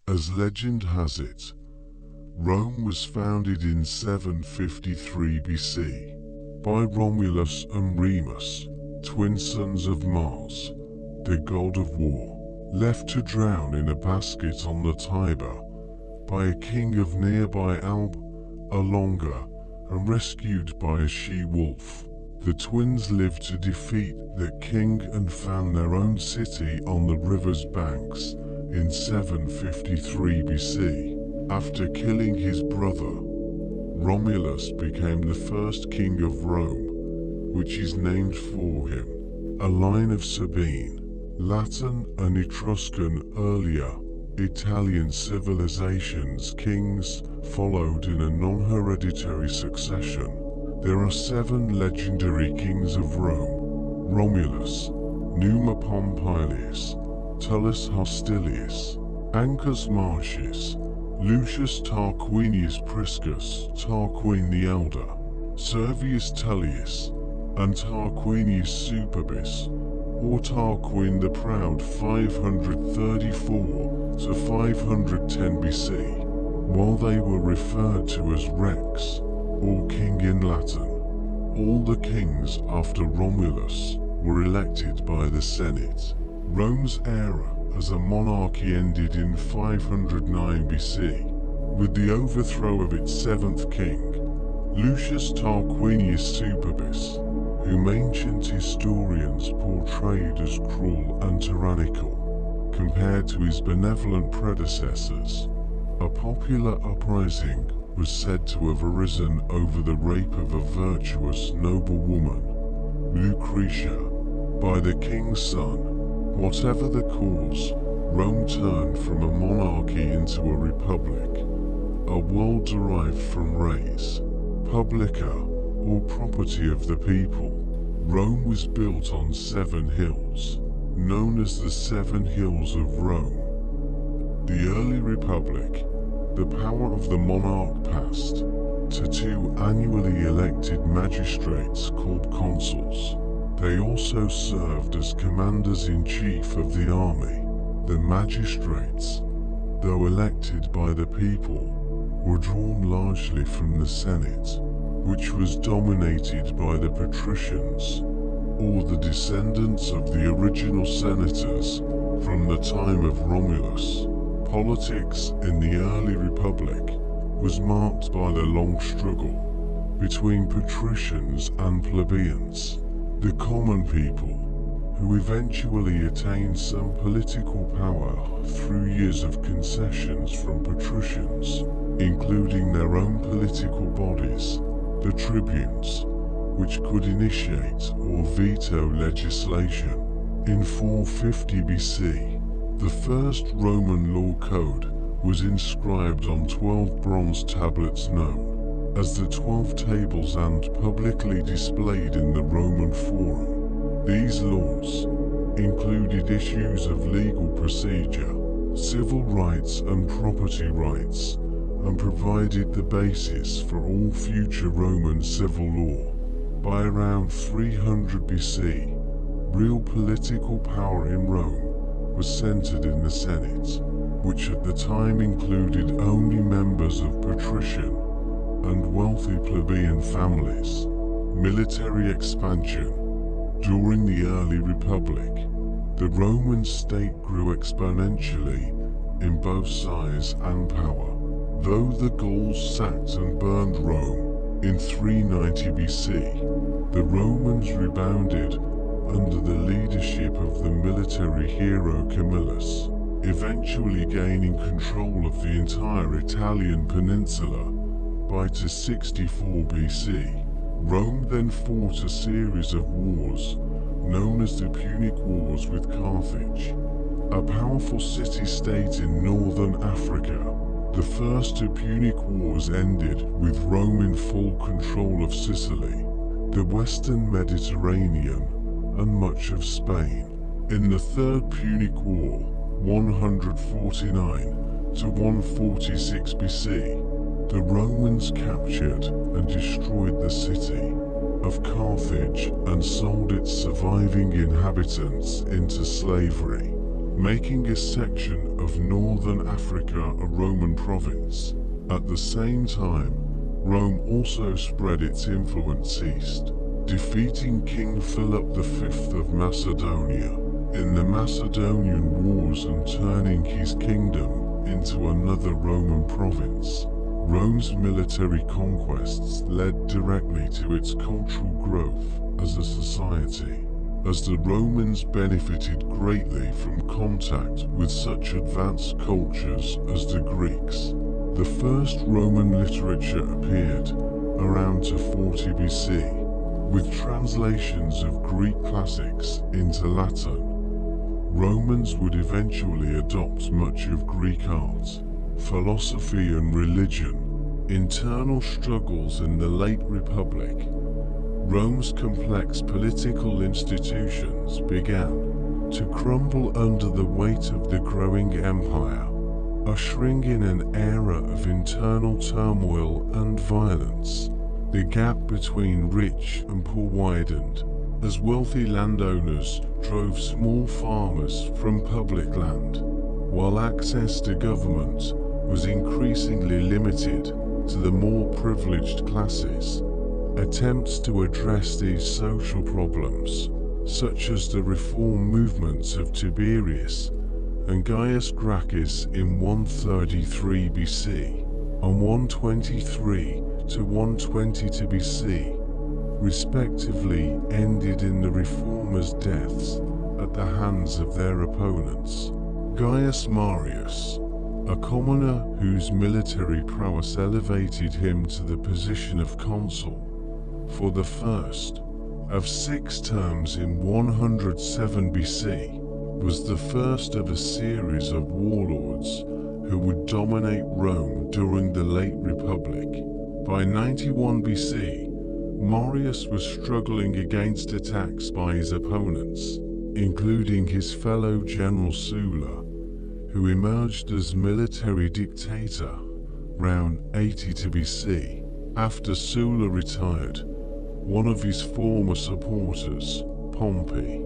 As legend has it, Rome was founded in 753 BC by Romulus and Remus, twin sons of Mars, the god of war, left to drown in a basket on the Tiber by a king of nearby Alba Longa and rescued by a she-wolf. The twins lived to defeat the king and found their own city on the river's banks in 753 BC. After killing his brother, Romulus became the first king of Rome, which is named for him. A line of Sabine, Latin and Etruscan earlier Italian civilizations kings followed in a non-hereditary succession. There are 7 legendary kings of Rome: Romulus, Numa Pompilius, Tullus Hostilius, Ancus Marcius, Lucius Tarquinius Priscus, Tarquin the Elder, Servius Tullius, and Tarquinius Superbus, or Tarquin the Proud 534 to 510 BC, while they were referred to as Rex, or king in Latin. All the kings after Romulus were elected by the Senate. Rome's era as a monarchy ended in 509 BC, with the overthrow of its 7th king, Lucius Tarquinius Superbus, whom ancient historians portrayed as cruel and tyrannical, compared to his benevolent predecessors. A popular uprising was said to have arisen over the rape of a virtuous noblewoman, Lucretia, by the king's son. Whatever the cause, Rome turned from a monarchy into a republic, a world derived from res publica, or property of the people. Rome was built on 7 hills, known as the 7 Hills of Rome. The early republic, the power of the monarch passed to 2 annually elected magistrates called consuls. They also served as commanders-in-chief of the army. The magistrates, though elected by the people, were drawn largely from the Senate, which was dominated by the patricians, or the descendants of the original senators from the time of Romulus. Politics in the early republic was marked by the long struggle between patricians and plebeians, the common people, who eventually attained some political power through years of concessions from patricians, including their own political bodies, the tribunes, which could initiate or veto legislation. In 450 BC, the first Roman law code was inscribed on 12 bronze tablets known as the 12 Tables and publicly displayed in the Roman Forum. These laws included issues of legal procedure, civil rights and property rights, and provided the basis for all future Roman civil law. By around 300 BC, real political power in Rome was centered in the Senate, which at the time included only members of patrician and wealthy plebeian families. Military expansion. During the early Republic, the Roman state grew exponentially in both size and power. Though the Gauls sacked and burned Rome in 390 BC, the Romans rebounded under the leadership of the military hero Camillus, eventually gaining control of the entire Italian peninsula by 264 BC. Rome then fought a series of wars known as the Punic Wars with Carthage, a powerful city-state in northern Africa. The first two Punic Wars ended with Rome in full control of Sicily, the western Mediterranean, and much of Spain. In the Third Punic War, 149 to 146 BC, the Romans captured and destroyed the city of Carthage and sold its surviving inhabitants into slavery. making a section of northern Africa a Roman province. At the same time, Rome also spread its influence east, defeating King Philip V of Macedonia in the Macedonian Wars and turning his kingdom into another Roman province. Rome's military conquests led directly to its cultural growth as a society, as the Romans benefited greatly from contact with such advanced cultures as the Greeks. The first Roman literature appeared around 40 BC, with translations of Greek classics into Latin. Romans would eventually adopt much of Greek art, philosophy and religion. Internal struggles in the late Republic. Rome's complex political institutions began to crumble under the weight of the growing empire, ushering in an era of internal turmoil and violence. The gap between rich and poor widened, as wealthy landowners drove small farmers from public land, while access to government was increasingly limited to the more privileged classes. Attempts to address these social problems, such as the reform movements of Tiberius and Gaius Gracchus in 133 BC and 123 to 122 BC, respectively, ended in the reformers' deaths at the hands of their opponents. Gaius Marius, a commoner whose military prowess elevated him to the position of consul for the first of 6 terms in 107 BC, was the first of a series of warlords who would dominate Rome during the late Republic. By 91 BC, Marius was struggling against attacks by his opponents, including his fellow general Sulla, who emerged as military dictator around 82 BC. After Sulla retired, one of his former supporters, Pompey,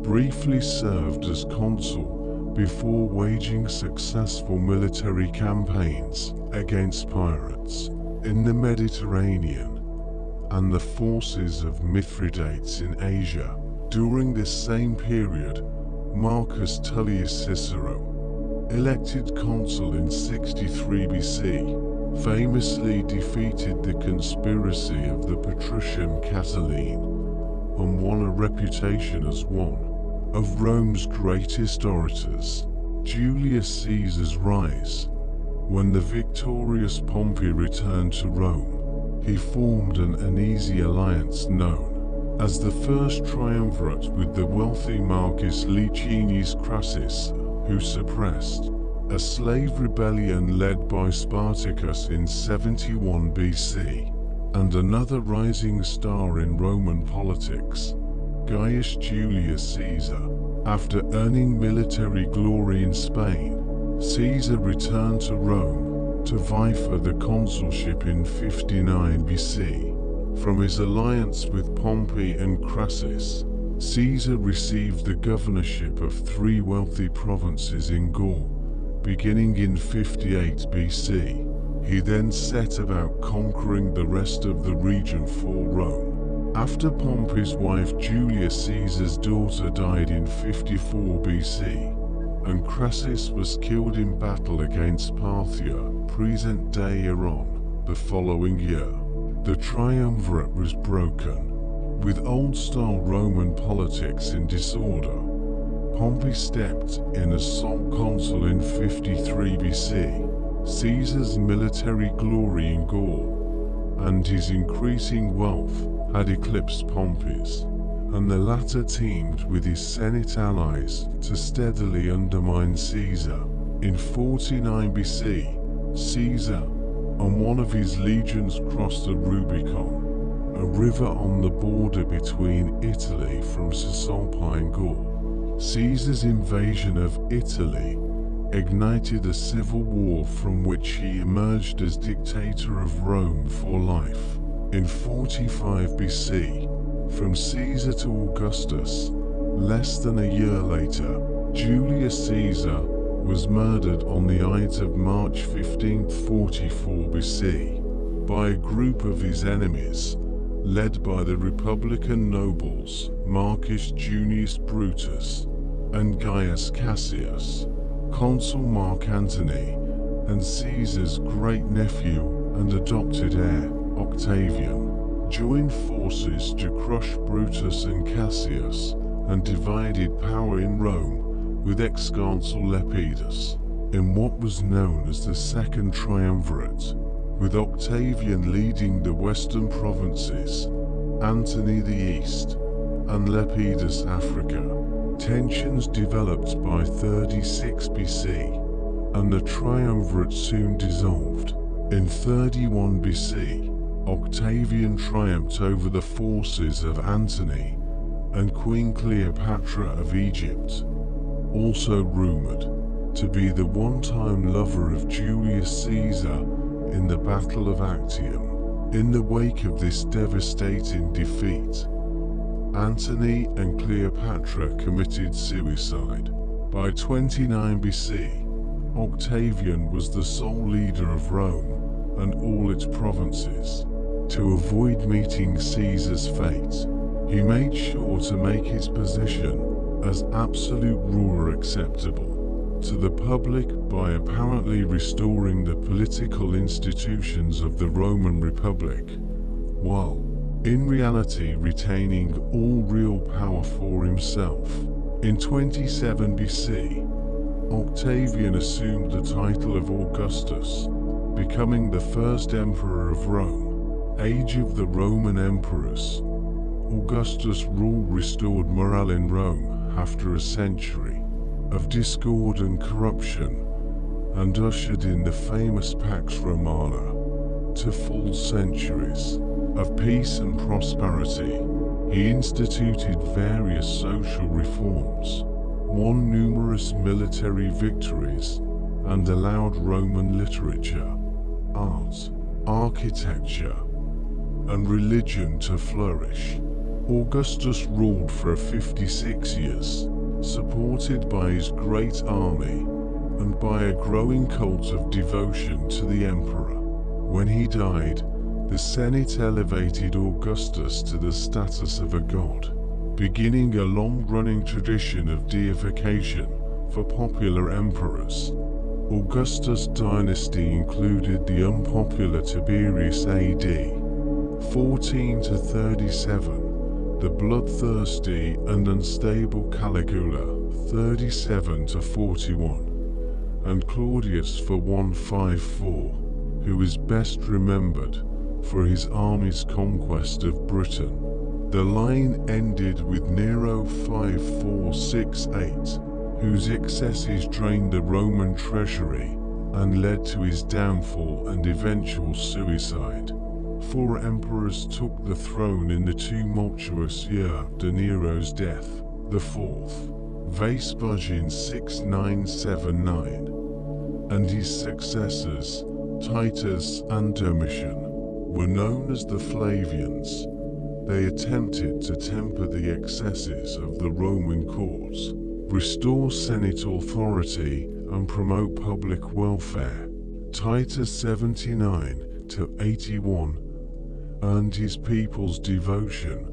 briefly served as consul before waging successful military campaigns against pirates in the Mediterranean and the forces of Mithridates in Asia. During this same period, Marcus Tullius Cicero, elected consul in 63 BC, famously defeated the conspiracy of the patrician Catiline and won a reputation as one of Rome's greatest orators. Julius Caesar's rise. When the victorious Pompey returned to Rome, he formed an uneasy alliance known as the First Triumvirate with the wealthy Marcus Licinius Crassus, who suppressed a slave rebellion led by Spartacus in 71 BC, and another rising star in Roman politics, Gaius Julius Caesar. After earning military glory in Spain, Caesar returned to Rome to vie for the consulship in 59 BC. From his alliance with Pompey and Crassus, Caesar received the governorship of 3 wealthy provinces in Gaul, beginning in 58 BC. He then set about conquering the rest of the region for Rome. After Pompey's wife Julius Caesar's daughter died in 54 BC, and Crassus was killed in battle against Parthia, present-day Iran, the following year, the triumvirate was broken. With old-style Roman politics in disorder, Pompey stepped in as sole consul in 53 BC. Caesar's military glory in Gaul and his increasing wealth had eclipsed Pompey's, and the latter teamed with his Senate allies to steadily undermine Caesar. In 49 BC, Caesar and one of his legions crossed the Rubicon, a river on the border between Italy from Cisalpine Gaul. Caesar's invasion of Italy ignited a civil war from which he emerged as dictator of Rome for life. In 45 BC, from Caesar to Augustus, less than a year later, Julius Caesar was murdered on the Ides of March 1544 BC by a group of his enemies, led by the Republican nobles Marcus Junius Brutus and Gaius Cassius. Consul Mark Antony and Caesar's great-nephew and adopted heir, Octavian, joined forces to crush Brutus and Cassius and divided power in Rome with ex-consul Lepidus in what was known as the Second Triumvirate, with Octavian leading the western provinces, Antony the east, and Lepidus Africa. Tensions developed by 36 BC, and the triumvirate soon dissolved. In 31 BC, Octavian triumphed over the forces of Antony and Queen Cleopatra of Egypt, also rumored to be the one-time lover of Julius Caesar in the Battle of Actium. In the wake of this devastating defeat, Antony and Cleopatra committed suicide. By 29 BC, Octavian was the sole leader of Rome and all its provinces. To avoid meeting Caesar's fate, he made sure to make his position as absolute ruler acceptable to the public by apparently restoring the political institutions of the Roman Republic, while in reality retaining all real power for himself. In 27 BC, Octavian assumed the title of Augustus, becoming the first emperor of Rome. Age of the Roman emperors. Augustus' rule restored morale in Rome after a century of discord and corruption, and ushered in the famous Pax Romana to full centuries of peace and prosperity. He instituted various social reforms, won numerous military victories, and allowed Roman literature, art, architecture, and religion to flourish. Augustus ruled for 56 years, supported by his great army and by a growing cult of devotion to the emperor. When he died, the Senate elevated Augustus to the status of a god, beginning a long-running tradition of deification for popular emperors. Augustus' dynasty included the unpopular Tiberius AD 14 to 37, the bloodthirsty and unstable Caligula 37 to 41, and Claudius for 154, who is best remembered for his army's conquest of Britain. The line ended with Nero 5468, whose excesses drained the Roman treasury and led to his downfall and eventual suicide. 4 emperors took the throne in the tumultuous year after Nero's death. The fourth, Vespasian 6979, and his successors, Titus and Domitian, were known as the Flavians. They attempted to temper the excesses of the Roman courts, restore Senate authority, and promote public welfare. Titus 79 to 81 earned his people's devotion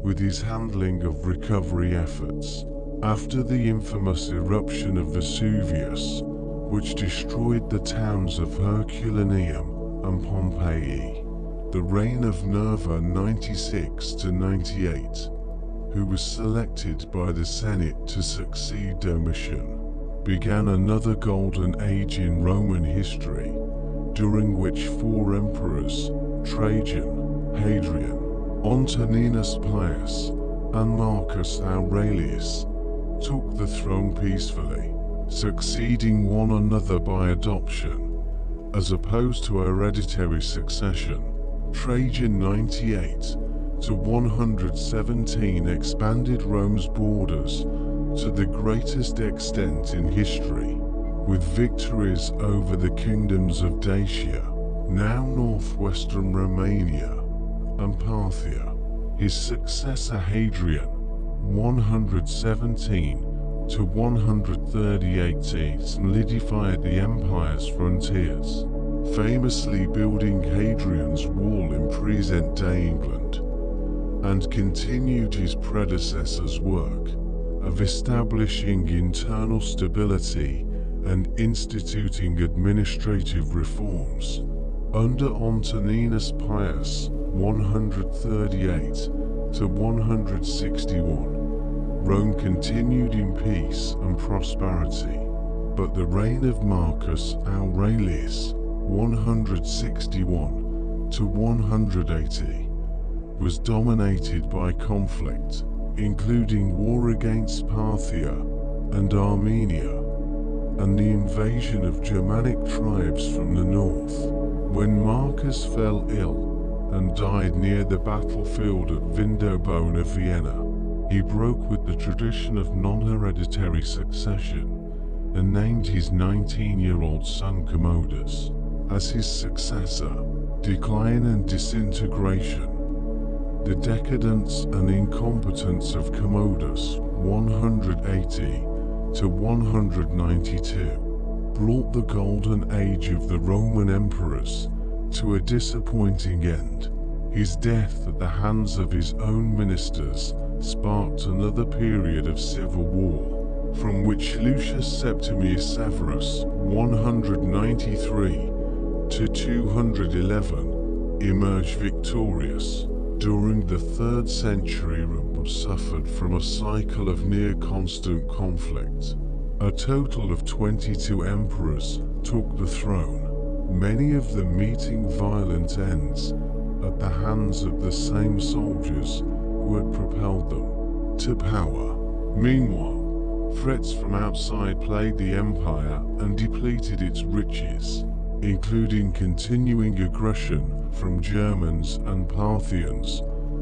with his handling of recovery efforts. After the infamous eruption of Vesuvius, which destroyed the towns of Herculaneum and Pompeii, the reign of Nerva 96 to 98, who was selected by the Senate to succeed Domitian, began another golden age in Roman history, during which 4 emperors, Trajan, Hadrian, Antoninus Pius, and Marcus Aurelius, took the throne peacefully, succeeding one another by adoption, as opposed to hereditary succession. Trajan 98 to 117 expanded Rome's borders to the greatest extent in history, with victories over the kingdoms of Dacia, now northwestern Romania, and Parthia. His successor Hadrian, 117 to 130 solidified the empire's frontiers, famously building Hadrian's Wall in present-day England, and continued his predecessor's work of establishing internal stability and instituting administrative reforms. Under Antoninus Pius, 138 to 161, Rome continued in peace and prosperity, but the reign of Marcus Aurelius, 161 to 180, was dominated by conflict, including war against Parthia and Armenia, and the invasion of Germanic tribes from the north. When Marcus fell ill and died near the battlefield at Vindobona, Vienna, he broke with the tradition of non-hereditary succession and named his 19-year-old son Commodus as his successor. Decline and disintegration. The decadence and incompetence of Commodus, 180 to 192, brought the golden age of the Roman emperors to a disappointing end. His death at the hands of his own ministers sparked another period of civil war, from which Lucius Septimius Severus, 193 to 211, emerged victorious. During the 3rd century, Rome suffered from a cycle of near-constant conflict. A total of 22 emperors took the throne, many of them meeting violent ends at the hands of the same soldiers who had propelled them to power. Meanwhile, threats from outside plagued the empire and depleted its riches, including continuing aggression from Germans and Parthians,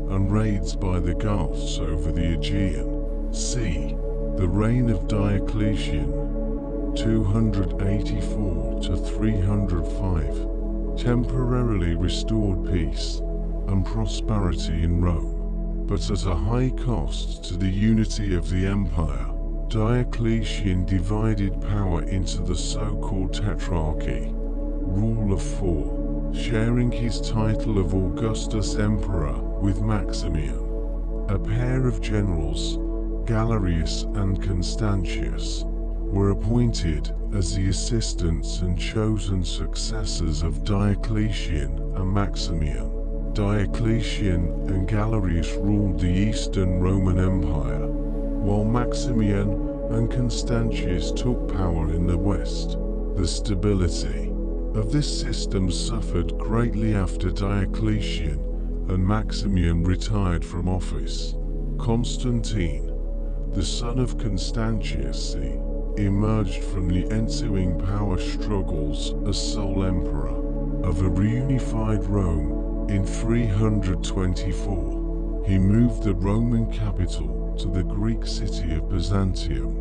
and raids by the Goths over the Aegean Sea. The reign of Diocletian, 284 to 305, temporarily restored peace and prosperity in Rome, but at a high cost to the unity of the empire. Diocletian divided power into the so-called Tetrarchy, rule of 4, sharing his title of Augustus Emperor with Maximian. A pair of generals, Galerius and Constantius, were appointed as the assistants and chosen successors of Diocletian and Maximian. Diocletian and Galerius ruled the Eastern Roman Empire, while Maximian and Constantius took power in the West. The stability of this system suffered greatly after Diocletian and Maximian retired from office. Constantine, the son of Constantius, emerged from the ensuing power struggles as sole emperor of a reunified Rome in 324. He moved the Roman capital to the Greek city of Byzantium,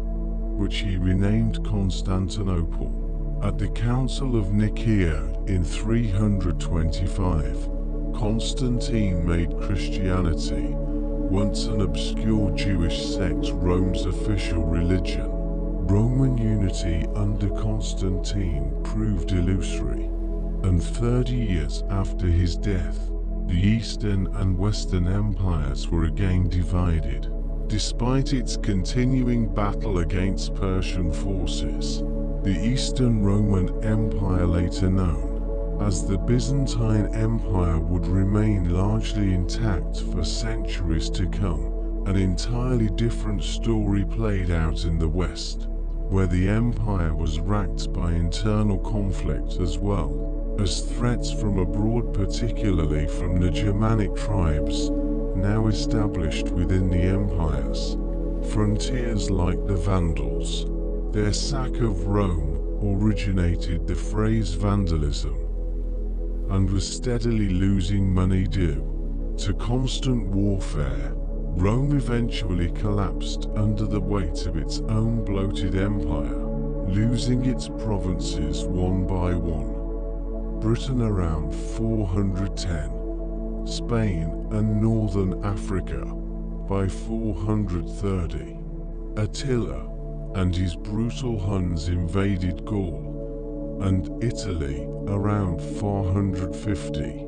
which he renamed Constantinople. At the Council of Nicaea in 325, Constantine made Christianity, once an obscure Jewish sect, Rome's official religion. Roman unity under Constantine proved illusory, and 30 years after his death, the Eastern and Western empires were again divided. Despite its continuing battle against Persian forces, the Eastern Roman Empire, later known as the Byzantine Empire, would remain largely intact for centuries to come. An entirely different story played out in the West, where the empire was racked by internal conflict as well as threats from abroad, particularly from the Germanic tribes now established within the empire's frontiers, like the Vandals. Their sack of Rome originated the phrase vandalism, and was steadily losing money due to constant warfare. Rome eventually collapsed under the weight of its own bloated empire, losing its provinces one by one. Britain around 410, Spain and northern Africa by 430. Attila, and his brutal Huns invaded Gaul and Italy around 450,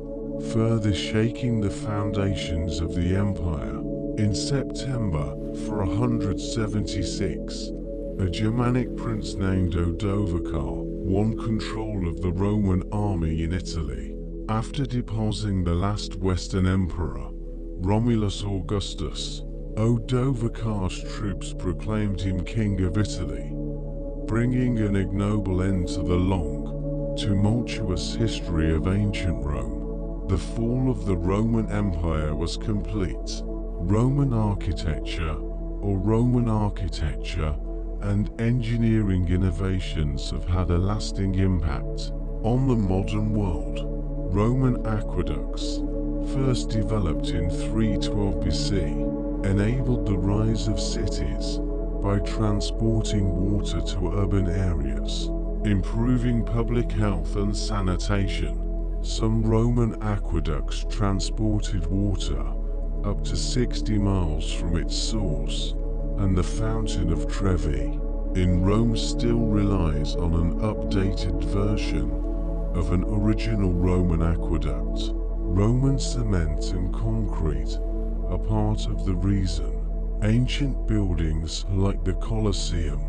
further shaking the foundations of the empire. In September 476, a Germanic prince named Odovacar won control of the Roman army in Italy. After deposing the last Western emperor, Romulus Augustus, Odovacar's troops proclaimed him king of Italy, bringing an ignoble end to the long, tumultuous history of ancient Rome. The fall of the Roman Empire was complete. Roman architecture and engineering innovations have had a lasting impact on the modern world. Roman aqueducts, first developed in 312 BC, enabled the rise of cities by transporting water to urban areas, improving public health and sanitation. Some Roman aqueducts transported water up to 60 miles from its source, and the Fountain of Trevi in Rome still relies on an updated version of an original Roman aqueduct. Roman cement and concrete are part of the reason ancient buildings like the Colosseum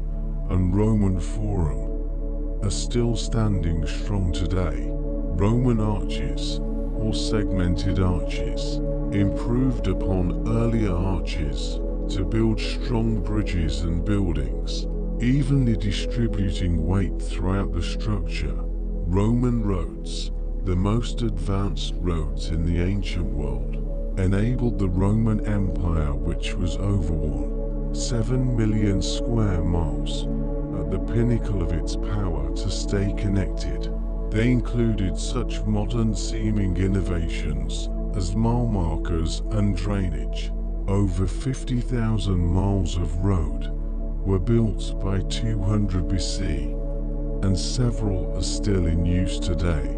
and Roman Forum are still standing strong today. Roman arches, or segmented arches, improved upon earlier arches to build strong bridges and buildings, evenly distributing weight throughout the structure. Roman roads, the most advanced roads in the ancient world, enabled the Roman Empire, which was over 7 million square miles, at the pinnacle of its power, to stay connected. They included such modern-seeming innovations as mile markers and drainage. Over 50,000 miles of road were built by 200 BC, and several are still in use today.